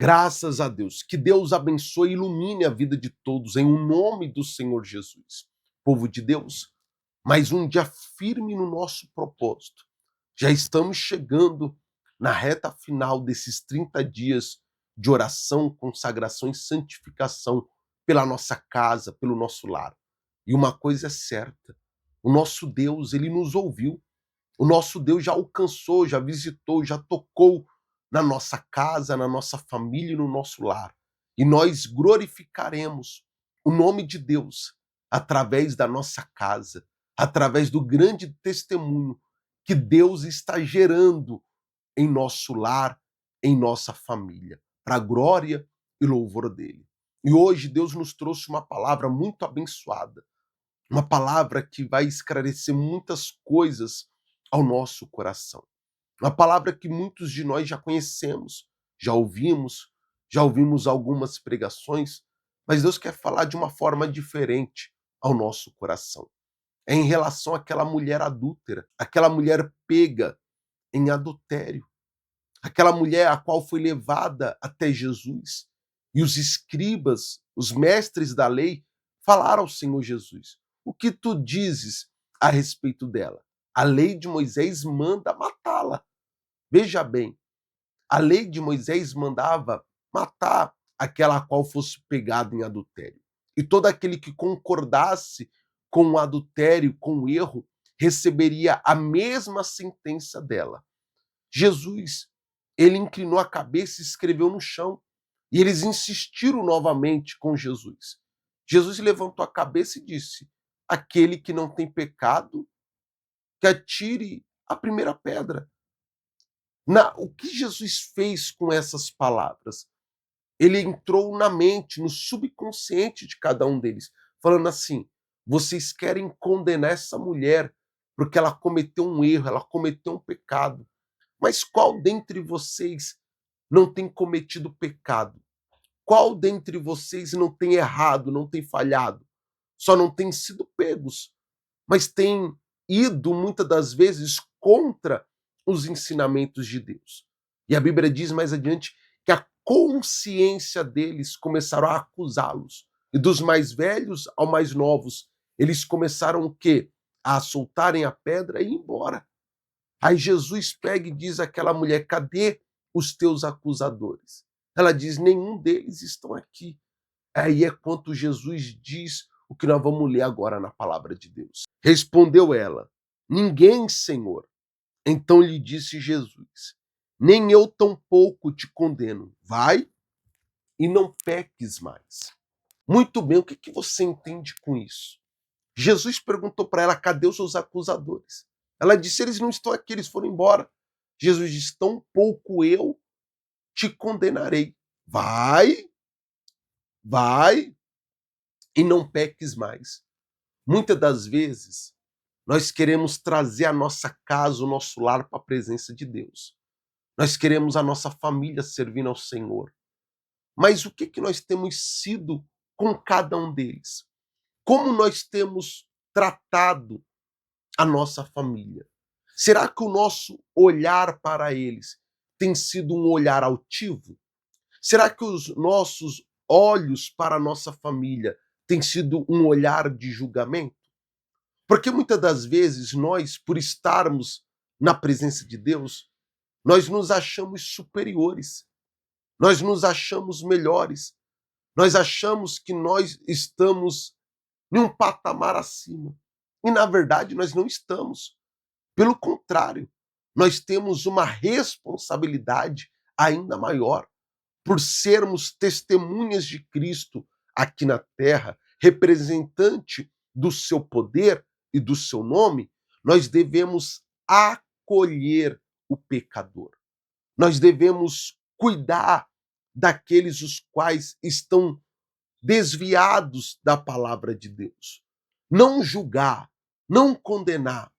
Graças a Deus. Que Deus abençoe e ilumine a vida de todos em o nome do Senhor Jesus. Povo de Deus, mais um dia firme no nosso propósito. Já estamos chegando na reta final desses 30 dias de oração, consagração e santificação pela nossa casa, pelo nosso lar. E uma coisa é certa, o nosso Deus, ele nos ouviu. O nosso Deus já alcançou, já visitou, já tocou na nossa casa, na nossa família e no nosso lar. E nós glorificaremos o nome de Deus através da nossa casa, através do grande testemunho que Deus está gerando em nosso lar, em nossa família, para a glória e louvor dele. E hoje Deus nos trouxe uma palavra muito abençoada, uma palavra que vai esclarecer muitas coisas ao nosso coração. Uma palavra que muitos de nós já conhecemos, já ouvimos algumas pregações, mas Deus quer falar de uma forma diferente ao nosso coração. É em relação àquela mulher adúltera, aquela mulher pega em adultério, aquela mulher a qual foi levada até Jesus. E os escribas, os mestres da lei, falaram ao Senhor Jesus: o que tu dizes a respeito dela? A lei de Moisés manda matá-la. Veja bem, a lei de Moisés mandava matar aquela a qual fosse pegada em adultério. E todo aquele que concordasse com o adultério, com o erro, receberia a mesma sentença dela. Jesus, ele inclinou a cabeça e escreveu no chão. E eles insistiram novamente com Jesus. Jesus levantou a cabeça e disse: aquele que não tem pecado, que atire a primeira pedra. O que Jesus fez com essas palavras? Ele entrou na mente, no subconsciente de cada um deles, falando assim: vocês querem condenar essa mulher porque ela cometeu um erro, ela cometeu um pecado. Mas qual dentre vocês não tem cometido pecado? Qual dentre vocês não tem errado, não tem falhado? Só não tem sido pegos, mas tem ido muitas das vezes contra os ensinamentos de Deus. E a Bíblia diz mais adiante que a consciência deles começaram a acusá-los. E dos mais velhos ao mais novos, eles começaram o quê? A soltarem a pedra e ir embora. Aí Jesus pega e diz àquela mulher: cadê os teus acusadores? Ela diz: nenhum deles estão aqui. Aí é quando Jesus diz o que nós vamos ler agora na palavra de Deus. Respondeu ela: ninguém, Senhor. Então lhe disse Jesus: nem eu tampouco te condeno. Vai e não peques mais. Muito bem, o que você entende com isso? Jesus perguntou para ela: cadê os seus acusadores? Ela disse: eles não estão aqui, eles foram embora. Jesus disse: tampouco eu te condenarei. Vai e não peques mais. Muitas das vezes, nós queremos trazer a nossa casa, o nosso lar para a presença de Deus. Nós queremos a nossa família servindo ao Senhor. Mas o que nós temos sido com cada um deles? Como nós temos tratado a nossa família? Será que o nosso olhar para eles tem sido um olhar altivo? Será que os nossos olhos para a nossa família tem sido um olhar de julgamento? Porque muitas das vezes nós, por estarmos na presença de Deus, nós nos achamos superiores, nós nos achamos melhores, nós achamos que nós estamos em um patamar acima. E na verdade nós não estamos. Pelo contrário, nós temos uma responsabilidade ainda maior por sermos testemunhas de Cristo aqui na terra, representante do seu poder e do seu nome. Nós devemos acolher o pecador. Nós devemos cuidar daqueles os quais estão desviados da palavra de Deus. Não julgar, não condenar.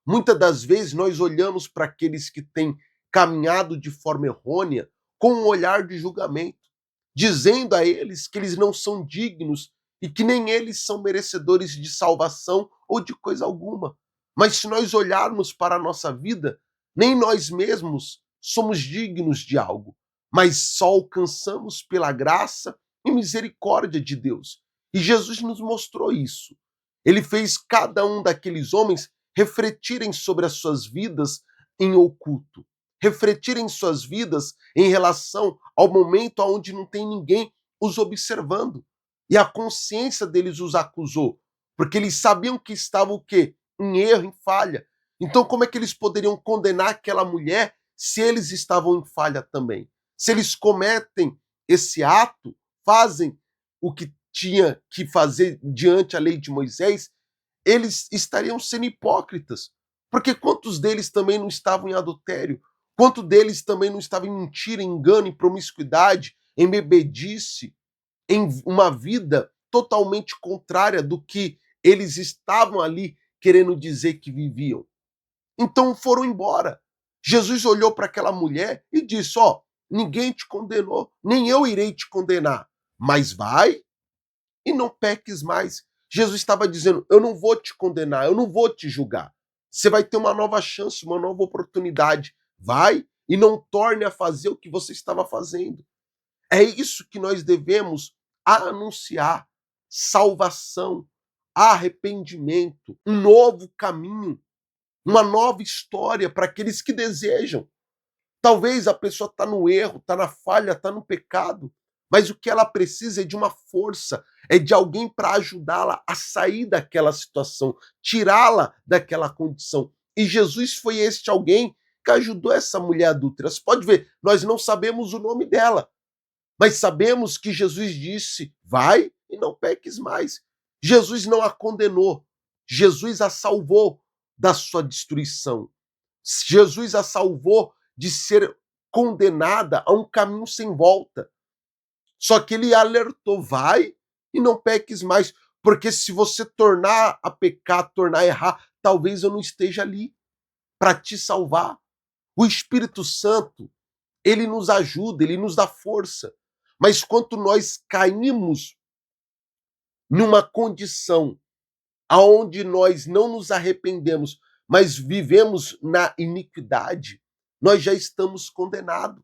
Muitas das vezes nós olhamos para aqueles que têm caminhado de forma errônea com um olhar de julgamento, dizendo a eles que eles não são dignos e que nem eles são merecedores de salvação ou de coisa alguma. Mas se nós olharmos para a nossa vida, nem nós mesmos somos dignos de algo. mas só alcançamos pela graça e misericórdia de Deus. E Jesus nos mostrou isso. Ele fez cada um daqueles homens refletirem sobre as suas vidas em oculto, refletirem suas vidas em relação ao momento onde não tem ninguém os observando. E a consciência deles os acusou, porque eles sabiam que estavam o quê? Em erro, em falha. Então como é que eles poderiam condenar aquela mulher se eles estavam em falha também? Se eles cometem esse ato, fazem o que tinha que fazer diante a lei de Moisés, eles estariam sendo hipócritas. Porque quantos deles também não estavam em adultério? Quantos deles também não estavam em mentira, em engano, em promiscuidade, em bebedice, em uma vida totalmente contrária do que eles estavam ali querendo dizer que viviam? Então foram embora. Jesus olhou para aquela mulher e disse: Ó, ninguém te condenou, nem eu irei te condenar, mas vai e não peques mais. Jesus estava dizendo: eu não vou te condenar, eu não vou te julgar. Você vai ter uma nova chance, uma nova oportunidade. Vai e não torne a fazer o que você estava fazendo. É isso que nós devemos anunciar: salvação, arrependimento, um novo caminho, uma nova história para aqueles que desejam. Talvez a pessoa está no erro, está na falha, está no pecado, mas o que ela precisa é de uma força, é de alguém para ajudá-la a sair daquela situação, tirá-la daquela condição. E Jesus foi este alguém que ajudou essa mulher adúltera. Você pode ver, nós não sabemos o nome dela, mas sabemos que Jesus disse: vai e não peques mais. Jesus não a condenou, Jesus a salvou da sua destruição. Jesus a salvou de ser condenada a um caminho sem volta. Só que ele alertou: vai e não peques mais, porque se você tornar a pecar, tornar a errar, talvez eu não esteja ali para te salvar. O Espírito Santo, ele nos ajuda, ele nos dá força. Mas quando nós caímos numa condição aonde nós não nos arrependemos, mas vivemos na iniquidade, nós já estamos condenados.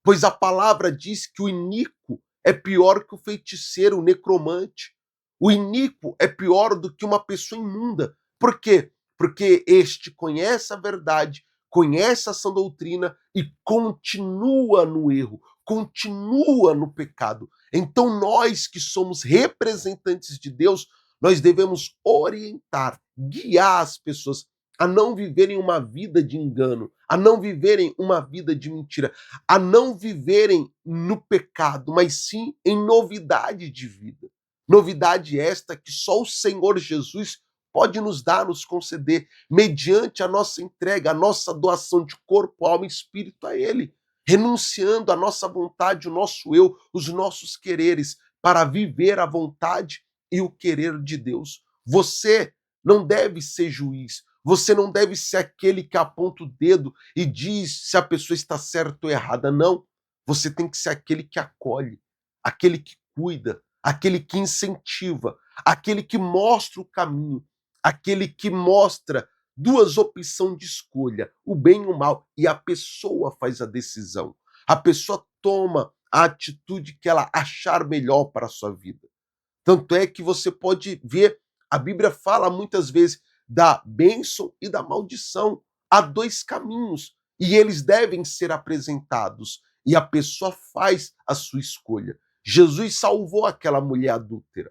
Pois a palavra diz que o iníquo é pior que o feiticeiro, o necromante. O iníquo é pior do que uma pessoa imunda. Por quê? Porque este conhece a verdade, conhece a sã doutrina e continua no erro, continua no pecado. Então nós que somos representantes de Deus, nós devemos orientar, guiar as pessoas a não viverem uma vida de engano, a não viverem uma vida de mentira, a não viverem no pecado, mas sim em novidade de vida. Novidade esta que só o Senhor Jesus pode nos dar, nos conceder, mediante a nossa entrega, a nossa doação de corpo, alma e espírito a Ele, renunciando a nossa vontade, o nosso eu, os nossos quereres, para viver a vontade e o querer de Deus. Você não deve ser juiz, você não deve ser aquele que aponta o dedo e diz se a pessoa está certa ou errada. Não. Você tem que ser aquele que acolhe, aquele que cuida, aquele que incentiva, aquele que mostra o caminho, aquele que mostra duas opções de escolha, o bem e o mal, e a pessoa faz a decisão. A pessoa toma a atitude que ela achar melhor para a sua vida. Tanto é que você pode ver, a Bíblia fala muitas vezes da bênção e da maldição. Há dois caminhos e eles devem ser apresentados. E a pessoa faz a sua escolha. Jesus salvou aquela mulher adúltera.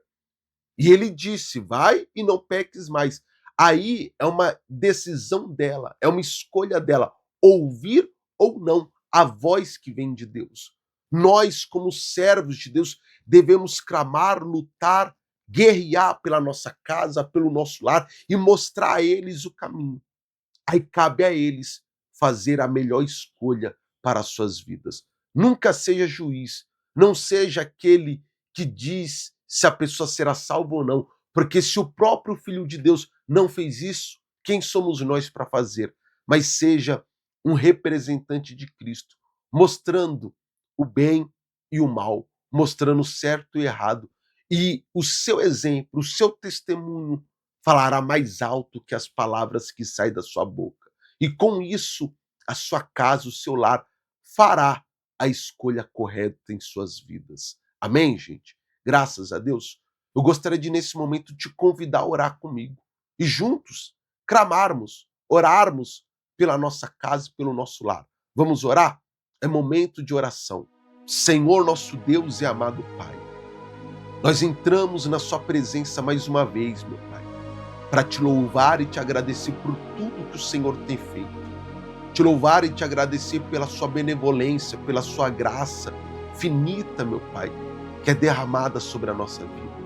E ele disse: vai e não peques mais. Aí é uma decisão dela, é uma escolha dela, ouvir ou não a voz que vem de Deus. Nós, como servos de Deus, devemos clamar, lutar, guerrear pela nossa casa, pelo nosso lar e mostrar a eles o caminho. Aí cabe a eles fazer a melhor escolha para as suas vidas. Nunca seja juiz, não seja aquele que diz se a pessoa será salva ou não, porque se o próprio Filho de Deus não fez isso, quem somos nós para fazer? Mas seja um representante de Cristo, mostrando o bem e o mal, mostrando o certo e o errado. E o seu exemplo, o seu testemunho falará mais alto que as palavras que saem da sua boca. E com isso, a sua casa, o seu lar fará a escolha correta em suas vidas. Amém, gente? Graças a Deus. Eu gostaria de, nesse momento, te convidar a orar comigo e juntos clamarmos, orarmos pela nossa casa e pelo nosso lar. Vamos orar? É momento de oração. Senhor, nosso Deus e amado Pai, nós entramos na sua presença mais uma vez, meu Pai, para te louvar e te agradecer por tudo que o Senhor tem feito. Te louvar e te agradecer pela sua benevolência, pela sua graça finita, meu Pai, que é derramada sobre a nossa vida.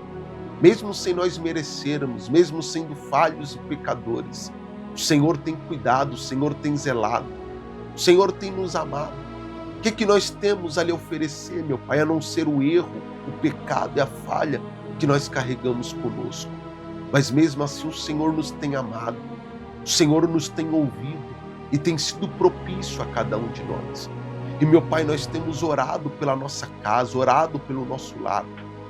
Mesmo sem nós merecermos, mesmo sendo falhos e pecadores, o Senhor tem cuidado, o Senhor tem zelado, o Senhor tem nos amado. O que nós temos a lhe oferecer, meu Pai, a não ser o erro, o pecado e a falha que nós carregamos conosco? Mas mesmo assim o Senhor nos tem amado, o Senhor nos tem ouvido e tem sido propício a cada um de nós. E, meu Pai, nós temos orado pela nossa casa, orado pelo nosso lar.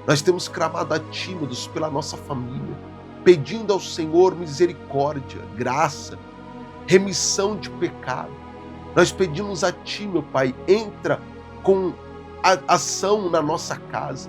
Nós temos clamado a Ti, meu Deus, pela nossa família, pedindo ao Senhor misericórdia, graça, remissão de pecado. Nós pedimos a Ti, meu Pai, entra com a ação na nossa casa,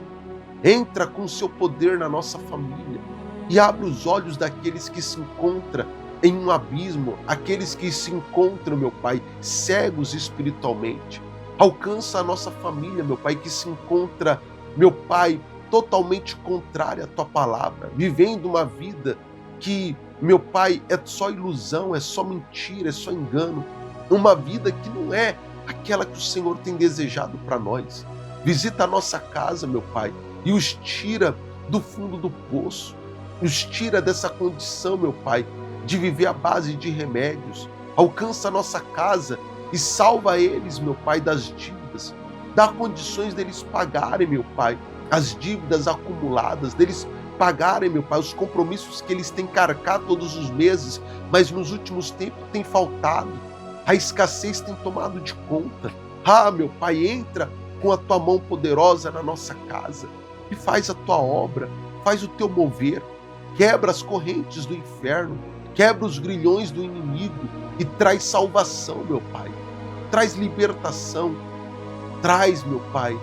entra com o Seu poder na nossa família e abre os olhos daqueles que se encontram em um abismo, aqueles que se encontram, meu Pai, cegos espiritualmente. Alcança a nossa família, meu Pai, que se encontra, meu Pai, totalmente contrária à Tua palavra, vivendo uma vida que, meu Pai, é só ilusão, é só mentira, é só engano. Uma vida que não é aquela que o Senhor tem desejado para nós. Visita a nossa casa, meu Pai, e os tira do fundo do poço. Os tira dessa condição, meu Pai, de viver à base de remédios. Alcança a nossa casa e salva eles, meu Pai, das dívidas. Dá condições deles pagarem, meu Pai, as dívidas acumuladas, deles pagarem, meu Pai, os compromissos que eles têm que arcar todos os meses, mas nos últimos tempos tem faltado. A escassez tem tomado de conta. Ah, meu Pai, entra com a Tua mão poderosa na nossa casa e faz a Tua obra, faz o Teu mover, quebra as correntes do inferno, quebra os grilhões do inimigo e traz salvação, meu Pai. Traz libertação, traz, meu Pai,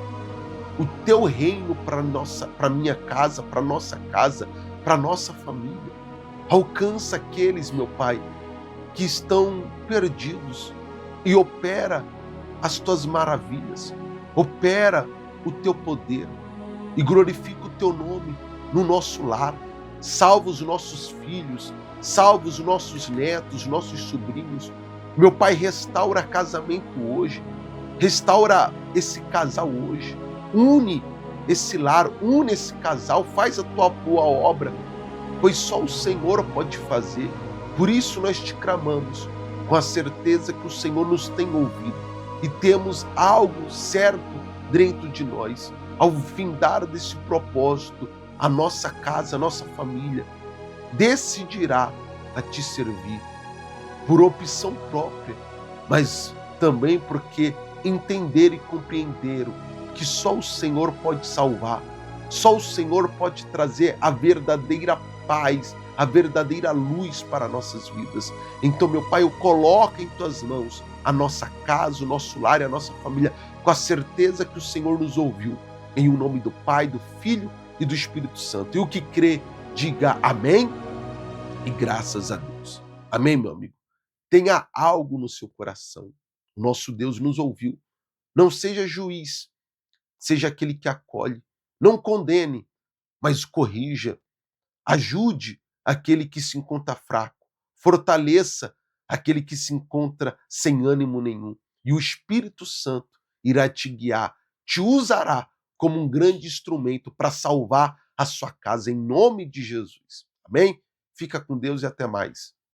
o Teu reino para minha casa, para nossa casa, para nossa família. Alcança aqueles, meu Pai, que estão perdidos e opera as Tuas maravilhas, opera o Teu poder e glorifica o Teu nome no nosso lar. Salva os nossos filhos, salva os nossos netos, nossos sobrinhos. Meu Pai, restaura casamento hoje, restaura esse casal hoje, une esse lar, une esse casal, faz a Tua boa obra, pois só o Senhor pode fazer. Por isso nós te clamamos, com a certeza que o Senhor nos tem ouvido e temos algo certo dentro de nós. Ao findar desse propósito, a nossa casa, a nossa família decidirá a Te servir por opção própria, mas também porque entenderam e compreenderam que só o Senhor pode salvar, só o Senhor pode trazer a verdadeira paz, a verdadeira luz para nossas vidas. Então, meu Pai, eu coloco em Tuas mãos a nossa casa, o nosso lar e a nossa família, com a certeza que o Senhor nos ouviu. Em o nome do Pai, do Filho e do Espírito Santo. E o que crê, diga amém e graças a Deus. Amém, meu amigo? Tenha algo no seu coração. O nosso Deus nos ouviu. Não seja juiz, seja aquele que acolhe. Não condene, mas corrija. Ajude aquele que se encontra fraco. Fortaleça aquele que se encontra sem ânimo nenhum. E o Espírito Santo irá te guiar, te usará como um grande instrumento para salvar a sua casa, em nome de Jesus. Amém? Fica com Deus e até mais.